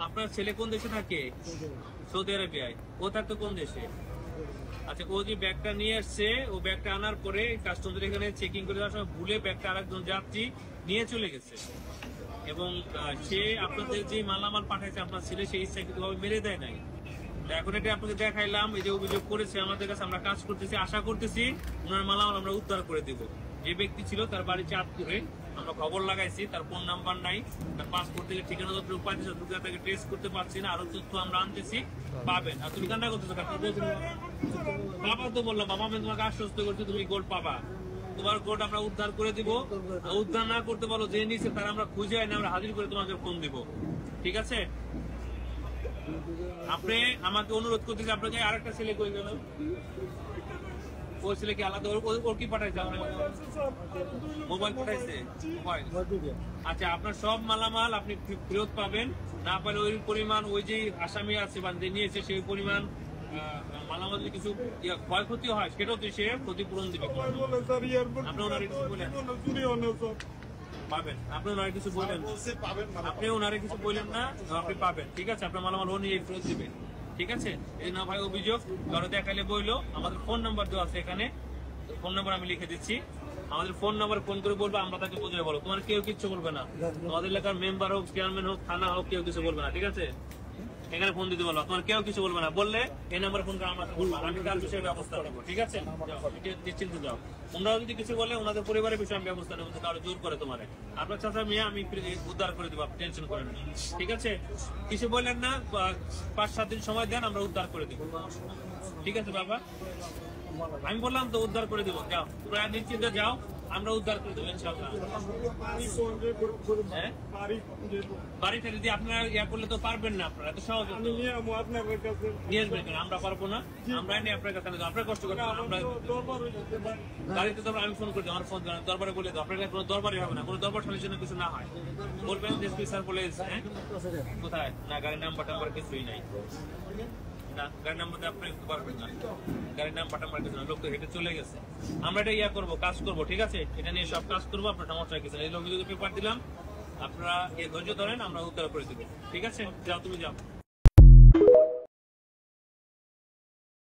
আপনার ছেলে কোন দেশে থাকে? সৌদি আরবিয়ায়। ও থাকতো কোন দেশে? আচ্ছা, ও যে ব্যাগটা নিয়ে আসছে, ও ব্যাগটা আনার পরে কাস্টমদের এখানে চেকিং করে দেওয়ার সময় ভুলে ব্যাগটা আরেকজন যাত্রী নিয়ে চলে গেছে এবং সে আপনাদের যে মালামাল পাঠাইছে আপনার ছেলে সেই ইচ্ছাকৃতভাবে মেরে দেয় নাই। এখন এটা আপনাকে দেখাইলাম, এই যে অভিযোগ করেছে আমাদের কাছে, আমরা কাজ করতেছি, আশা করতেছি ওনার মালামাল আমরা উদ্ধার করে দিব। যে ব্যক্তি ছিল তার বাড়ি চাঁদপুরে, আমরা খবর লাগাইছি, তার ফোন নাম্বার নাই, তার পাসপোর্ট থেকে ঠিকানা তথ্য পাইতেছে, তাকে ট্রেস করতে পারছি না, আরো তথ্য আমরা আনতেছি, পাবেন। আর তুমি কান্না করতেছো, বাবা তো বললো, বাবা আমি তোমাকে আশ্বস্ত করছি তুমি গোল্ড পাবা, তোমার গোল্ড আমরা উদ্ধার করে দিব। উদ্ধার না করতে পারো, যে নিচে তারা আমরা খুঁজে আনি, আমরা হাজির করে তোমাকে ফোন দিব, ঠিক আছে? আপনি আমাকে অনুরোধ করতেছি, আপনাকে আরেকটা ছেলে কই গেল? ওই ছেলে কি আলাদা? ওর কি পাঠাইছে? মোবাইল পাঠাইছে? মোবাইল। আচ্ছা, আপনার সব মালামাল আপনি ফেরত পাবেন, না পারলে ওই পরিমাণ ওই যে আসামি আছে বা নিয়েছে সেই পরিমাণ মালামাল যদি কিছু ক্ষয়ক্ষতি হয় সেটাও তো সে ক্ষতিপূরণ দিবে। আপনি ওনারে কিছু বলেন পাবেন, আপনি ওনারে কিছু বললেন, আপনি ওনারে কিছু বললেন না, আপনি পাবেন, ঠিক আছে? আপনার মালামাল ও নিয়ে ফেরত দিবেন, ঠিক আছে? এই না ভাই অভিযোগ কারো দেখাইলে বইলো, আমাদের ফোন নাম্বার দেওয়া আছে এখানে, ফোন নাম্বার আমি লিখে দিচ্ছি, আমাদের ফোন নাম্বার ফোন করে বলবো, আমরা তাকে বুঝে বলো, তোমার কেউ কিচ্ছু বলবে না, আমাদের এলাকার মেম্বার হোক, চেয়ারম্যান হোক, থানা হোক, কেউ কিছু বলবে না, ঠিক আছে? এখানে ফোন দিতে বলবো, তোমার কেউ কিছু বলবে না, বললে এই নাম্বারে ফোন করে আমাকে বলবো, আমি তার বিষয়ে ব্যবস্থা নেবো, ঠিক আছে? নিশ্চিন্ত যাও। ওনারা যদি কিছু বলে ওনাদের পরিবারের বিষয়ে আমি ব্যবস্থা নেবো, কারো জোর করে তোমার আপনার চাচা মেয়ে আমি উদ্ধার করে দেবো, টেনশন করেন না, ঠিক আছে? কিছু বললেন না, 5-7 দিন সময় দেন, আমরা উদ্ধার করে দেবো, ঠিক আছে বাবা? আমি বললাম তো উদ্ধার করে দেবো, যাও তোমরা নিশ্চিন্তে যাও, আমরা উদ্ধার করে দেবো ইনশাআল্লাহ। বাড়িটা যদি আপনারা ইয়া করলে তো পারবেন না, আপনারা এত সহজ নিয়ে আসবেন কেন? আমরা পারবো না, আমরা নিয়ে আপনার কাছে আপনার কষ্ট করবেন, আমরা গাড়িতে তো আমি ফোন করে দিই, আমার ফোন দরবারে বলে দাও, আপনার কোনো দরবারই হবে না, কোনো দরবার সালিশ জন্য কিছু না হয়, বলবেন এসপি স্যার বলে কোথায় না, গাড়ির নাম্বার টাম্বার কিছুই নাই না, গাড়ির নাম্বারটা আপনি পারবেন না, গাড়ির নাম্বার টাম্বার কিছু না, লোক তো হেঁটে চলে গেছে। আমরা এটা ইয়া করবো, কাজ করবো, ঠিক আছে? এটা নিয়ে সব কাজ করবো, আপনার সমস্যা কিছু না। এই লোক যদি পেপার দিলাম, আপনারা ধৈর্য ধরেন, আমরা উত্তর করে দেবো, ঠিক আছে? যাও, তুমি যাও।